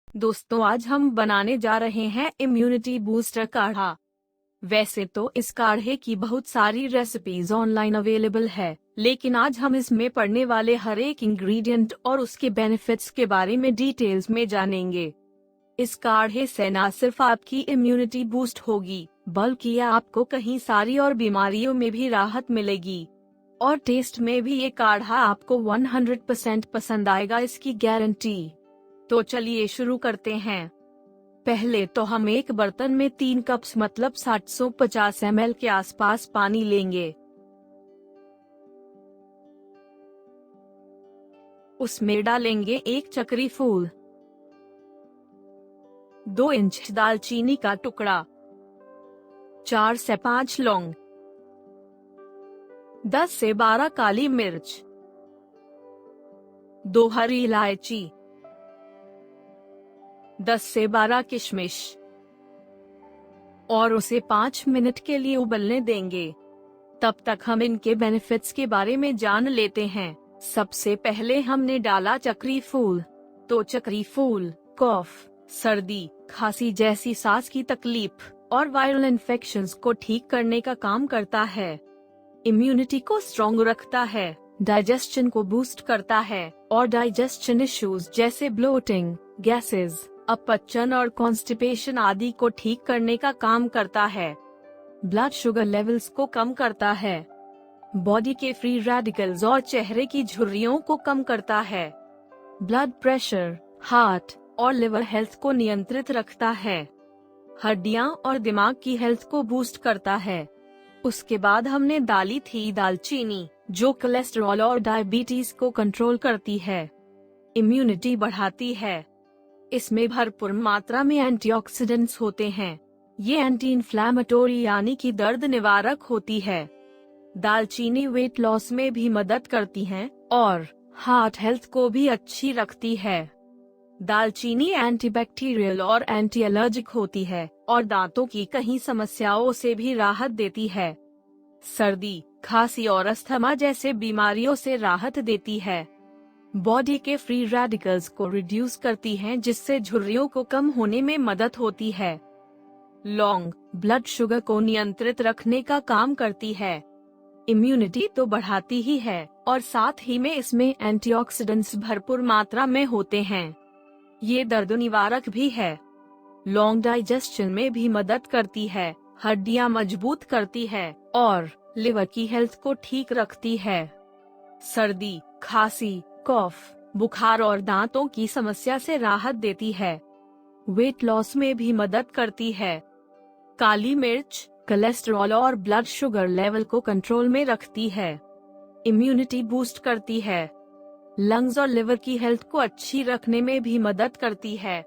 दोस्तों, आज हम बनाने जा रहे हैं इम्यूनिटी बूस्टर काढ़ा। वैसे तो इस काढ़े की बहुत सारी रेसिपीज ऑनलाइन अवेलेबल है, लेकिन आज हम इसमें पड़ने वाले हर एक इंग्रेडिएंट और उसके बेनिफिट्स के बारे में डिटेल्स में जानेंगे। इस काढ़े से न सिर्फ आपकी इम्यूनिटी बूस्ट होगी, बल्कि आपको कहीं सारी और बीमारियों में भी राहत मिलेगी। और टेस्ट में भी ये काढ़ा आपको 100% पसंद आएगा, इसकी गारंटी। तो चलिए शुरू करते हैं। पहले तो हम एक बर्तन में 3 कप्स मतलब 750 ml के आसपास पानी लेंगे। उसमें डालेंगे 1 चक्री फूल, 2 इंच दालचीनी का टुकड़ा, 4 से 5 लौंग, 10 से 12 काली मिर्च, 2 हरी इलायची, 10 से 12 किशमिश, और उसे 5 मिनट के लिए उबलने देंगे। तब तक हम इनके बेनिफिट्स के बारे में जान लेते हैं। सबसे पहले हमने डाला चक्री फूल। तो चक्री फूल कफ, सर्दी, खांसी जैसी सांस की तकलीफ और वायरल इन्फेक्शंस को ठीक करने का काम करता है। इम्यूनिटी को स्ट्रॉन्ग रखता है, डाइजेशन को बूस्ट करता है और डाइजेशन इश्यूज जैसे ब्लोटिंग, गैसेस, अपचन और कॉन्स्टिपेशन आदि को ठीक करने का काम करता है। ब्लड शुगर लेवल्स को कम करता है, बॉडी के फ्री रेडिकल्स और चेहरे की झुर्रियों को कम करता है। ब्लड प्रेशर, हार्ट और लिवर हेल्थ को नियंत्रित रखता है। हड्डियां और दिमाग की हेल्थ को बूस्ट करता है। उसके बाद हमने डाली थी दालचीनी, जो कोलेस्ट्रॉल और डायबिटीज को कंट्रोल करती है, इम्यूनिटी बढ़ाती है। इसमें भरपूर मात्रा में एंटीऑक्सीडेंट्स होते हैं। ये एंटी इन्फ्लेमेटोरी यानी कि दर्द निवारक होती है। दालचीनी वेट लॉस में भी मदद करती है और हार्ट हेल्थ को भी अच्छी रखती है। दालचीनी एंटीबैक्टीरियल और एंटी एलर्जिक होती है और दांतों की कई समस्याओं से भी राहत देती है। सर्दी, खांसी और अस्थमा जैसे बीमारियों से राहत देती है। बॉडी के फ्री रेडिकल्स को रिड्यूस करती हैं, जिससे झुर्रियों को कम होने में मदद होती है। लौंग ब्लड शुगर को नियंत्रित रखने का काम करती है। इम्यूनिटी तो बढ़ाती ही है और साथ ही में इसमें एंटीऑक्सीडेंट्स भरपूर मात्रा में होते हैं। ये दर्द निवारक भी है। लौंग डाइजेशन में भी मदद करती है, हड्डियां मजबूत करती है और लिवर की हेल्थ को ठीक रखती है। सर्दी, खांसी, कफ, बुखार और दांतों की समस्या से राहत देती है। वेट लॉस में भी मदद करती है। काली मिर्च कोलेस्ट्रॉल और ब्लड शुगर लेवल को कंट्रोल में रखती है। इम्यूनिटी बूस्ट करती है। लंग्स और लिवर की हेल्थ को अच्छी रखने में भी मदद करती है।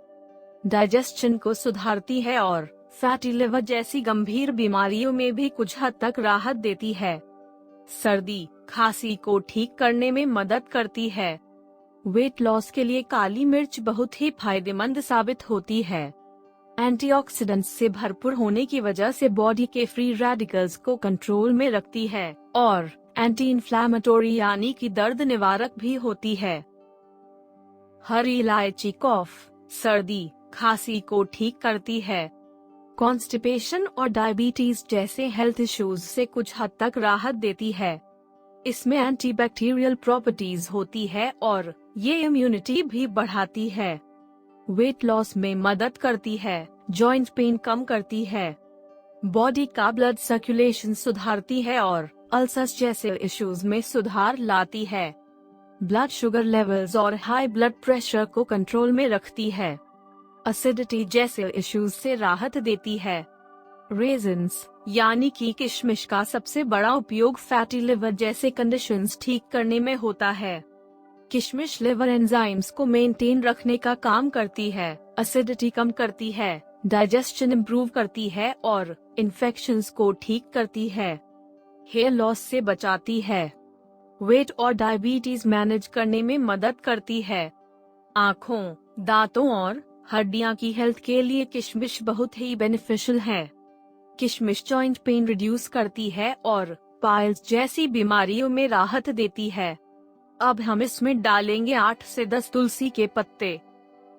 डाइजेशन को सुधारती है और फैटी लिवर जैसी गंभीर बीमारियों में भी कुछ हद तक राहत देती है। सर्दी, खांसी को ठीक करने में मदद करती है। वेट लॉस के लिए काली मिर्च बहुत ही फायदेमंद साबित होती है। एंटीऑक्सीडेंट्स से भरपूर होने की वजह से बॉडी के फ्री रेडिकल्स को कंट्रोल में रखती है और एंटी इन्फ्लेमेटोरी यानी कि दर्द निवारक भी होती है। हरी इलायची कफ, सर्दी, खांसी को ठीक करती है। कॉन्स्टिपेशन और डायबिटीज जैसे हेल्थ इश्यूज से कुछ हद तक राहत देती है। इसमें एंटीबैक्टीरियल प्रॉपर्टीज होती है और ये इम्यूनिटी भी बढ़ाती है। वेट लॉस में मदद करती है, जॉइंट पेन कम करती है, बॉडी का ब्लड सर्कुलेशन सुधारती है और अल्सर्स जैसे इश्यूज में सुधार लाती है। ब्लड शुगर लेवल्स और हाई ब्लड प्रेशर को कंट्रोल में रखती है। एसिडिटी जैसे इश्यूज से राहत देती है। रेजिन्स यानी कि किशमिश का सबसे बड़ा उपयोग फैटी लिवर जैसे कंडीशंस ठीक करने में होता है। किशमिश लिवर एंजाइम्स को मेंटेन रखने का काम करती है, एसिडिटी कम करती है, डाइजेशन इम्प्रूव करती है और इन्फेक्शंस को ठीक करती है। हेयर लॉस से बचाती है। वेट और डायबिटीज मैनेज करने में मदद करती है। आँखों, दांतों और हड्डियां की हेल्थ के लिए किशमिश बहुत ही बेनिफिशियल है। किशमिश जॉइंट पेन रिड्यूस करती है और पाइल्स जैसी बीमारियों में राहत देती है। अब हम इसमें डालेंगे 8 से 10 तुलसी के पत्ते।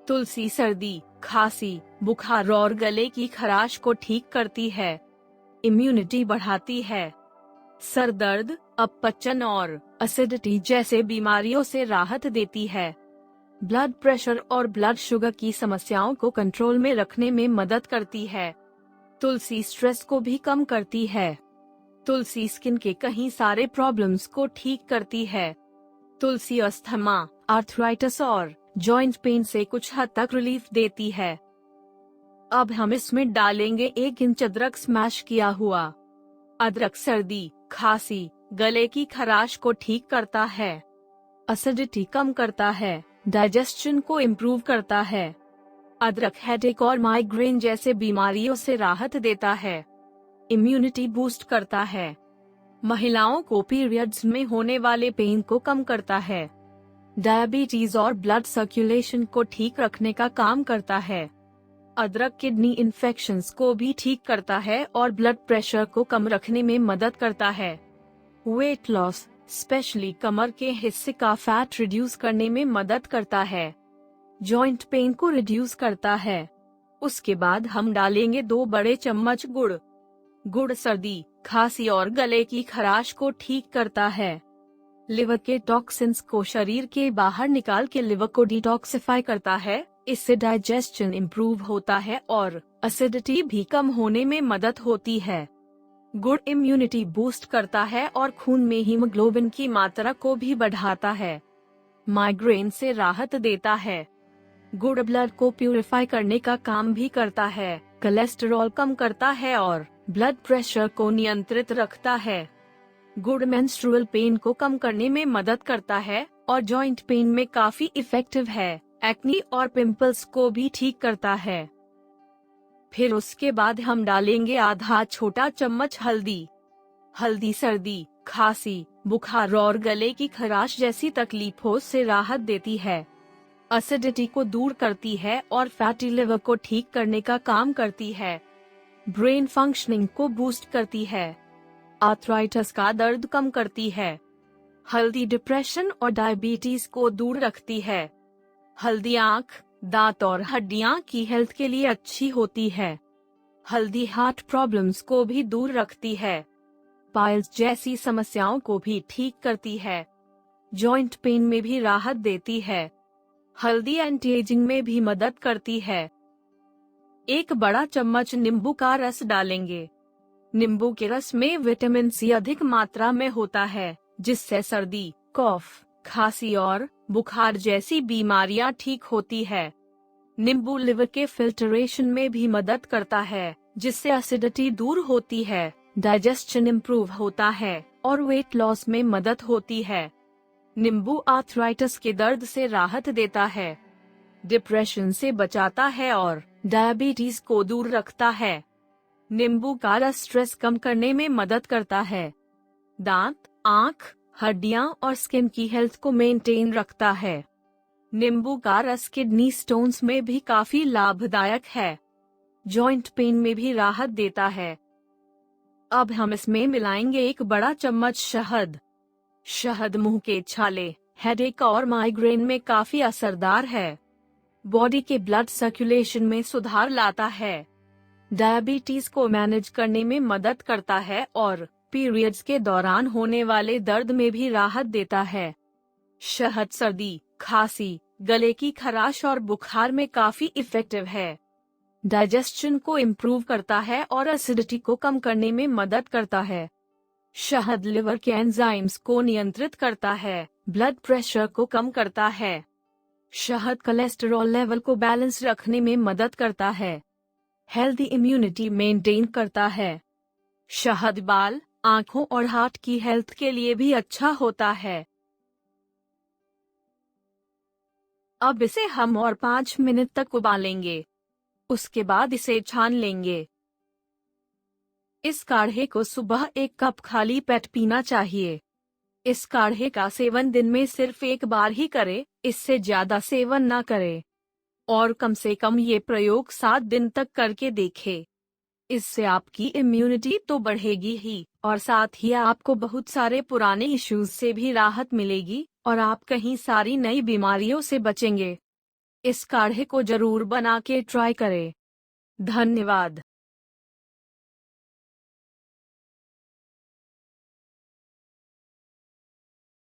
तुलसी सर्दी, खांसी, बुखार और गले की खराश को ठीक करती है। इम्यूनिटी बढ़ाती है। सर दर्द, अपचन और एसिडिटी जैसे बीमारियों से राहत देती है। ब्लड प्रेशर और ब्लड शुगर की समस्याओं को कंट्रोल में रखने में मदद करती है। तुलसी स्ट्रेस को भी कम करती है। तुलसी स्किन के कई सारे प्रॉब्लम्स को ठीक करती है। तुलसी अस्थमा, आर्थराइटिस और जॉइंट पेन से कुछ हद तक रिलीफ देती है। अब हम इसमें डालेंगे 1 इंच अदरक स्मैश किया हुआ। अदरक सर्दी, खांसी, गले की खराश को ठीक करता है। एसिडिटी कम करता है, डाइजेशन को इम्प्रूव करता है। अदरक हेडेक और माइग्रेन जैसे बीमारियों से राहत देता है। इम्यूनिटी बूस्ट करता है। महिलाओं को पीरियड्स में होने वाले पेन को कम करता है। डायबिटीज और ब्लड सर्कुलेशन को ठीक रखने का काम करता है। अदरक किडनी इन्फेक्शंस को भी ठीक करता है और ब्लड प्रेशर को कम रखने में मदद करता है। वेट लॉस, स्पेशली कमर के हिस्से का फैट रिड्यूस करने में मदद करता है। जॉइंट पेन को रिड्यूस करता है। उसके बाद हम डालेंगे 2 बड़े चम्मच गुड़। गुड़ सर्दी, खांसी और गले की खराश को ठीक करता है। लिवर के टॉक्सिन्स को शरीर के बाहर निकाल के लिवर को डिटॉक्सिफाई करता है। इससे डाइजेशन इम्प्रूव होता है और एसिडिटी भी कम होने में मदद होती है। गुड़ इम्यूनिटी बूस्ट करता है और खून में हीमोग्लोबिन की मात्रा को भी बढ़ाता है। माइग्रेन से राहत देता है। गुड़ ब्लड को प्यूरिफाई करने का काम भी करता है, कोलेस्टेरॉल कम करता है और ब्लड प्रेशर को नियंत्रित रखता है। गुड़ मेंस्ट्रुअल पेन को कम करने में मदद करता है और जॉइंट पेन में काफी इफेक्टिव है। एक्नी और पिंपल्स को भी ठीक करता है। फिर उसके बाद हम डालेंगे आधा छोटा चम्मच हल्दी। हल्दी सर्दी, खांसी, बुखार और गले की खराश जैसी तकलीफों से राहत देती है। एसिडिटी को दूर करती है और फैटी लिवर को ठीक करने का काम करती है। ब्रेन फंक्शनिंग को बूस्ट करती है। आर्थराइटिस का दर्द कम करती है। हल्दी डिप्रेशन और डायबिटीज को दूर रखती है। हल्दी आँख, दांत और हड्डियां की हेल्थ के लिए अच्छी होती है। हल्दी हार्ट प्रॉब्लम्स को भी दूर रखती है। पाइल्स जैसी समस्याओं को भी ठीक करती है। जॉइंट पेन में भी राहत देती है। हल्दी एंटी एजिंग में भी मदद करती है। 1 बड़ा चम्मच नींबू का रस डालेंगे। नींबू के रस में विटामिन सी अधिक मात्रा में होता है, जिससे सर्दी, कफ, खांसी और बुखार जैसी बीमारियां ठीक होती है। नींबू लिवर के फिल्टरेशन में भी मदद करता है, जिससे एसिडिटी दूर होती है, डाइजेशन इम्प्रूव होता है और वेट लॉस में मदद होती है। नींबू आर्थराइटिस के दर्द से राहत देता है, डिप्रेशन से बचाता है और डायबिटीज को दूर रखता है। नींबू का रस स्ट्रेस कम करने में मदद करता है। दांत, आँख, हड्डियां और स्किन की हेल्थ को मेंटेन रखता है। नींबू का रस किडनी स्टोन्स में भी काफी लाभदायक है। जॉइंट पेन में भी राहत देता है। अब हम इसमें मिलाएंगे 1 बड़ा चम्मच शहद। शहद मुंह के छाले, हेडेक और माइग्रेन में काफी असरदार है। बॉडी के ब्लड सर्कुलेशन में सुधार लाता है। डायबिटीज को मैनेज करने में मदद करता है और पीरियड्स के दौरान होने वाले दर्द में भी राहत देता है। शहद सर्दी, खांसी, गले की खराश और बुखार में काफी इफेक्टिव है। डाइजेशन को इम्प्रूव करता है और एसिडिटी को कम करने में मदद करता है। शहद लिवर के एंजाइम्स को नियंत्रित करता है, ब्लड प्रेशर को कम करता है। शहद कोलेस्टेरॉल लेवल को बैलेंस रखने में मदद करता है। हेल्दी इम्यूनिटी मेंटेन करता है। शहद बाल, आँखों और हार्ट की हेल्थ के लिए भी अच्छा होता है। अब इसे हम और 5 मिनट तक उबालेंगे। उसके बाद इसे छान लेंगे। इस काढ़े को सुबह 1 कप खाली पेट पीना चाहिए। इस काढ़े का सेवन दिन में सिर्फ 1 बार ही करें, इससे ज्यादा सेवन ना करें। और कम से कम ये प्रयोग 7 दिन तक करके देखें। इससे आपकी इम्यूनिटी तो बढ़ेगी ही और साथ ही आपको बहुत सारे पुराने इश्यूज से भी राहत मिलेगी और आप कहीं सारी नई बीमारियों से बचेंगे। इस काढ़े को जरूर बना के ट्राई करें। धन्यवाद।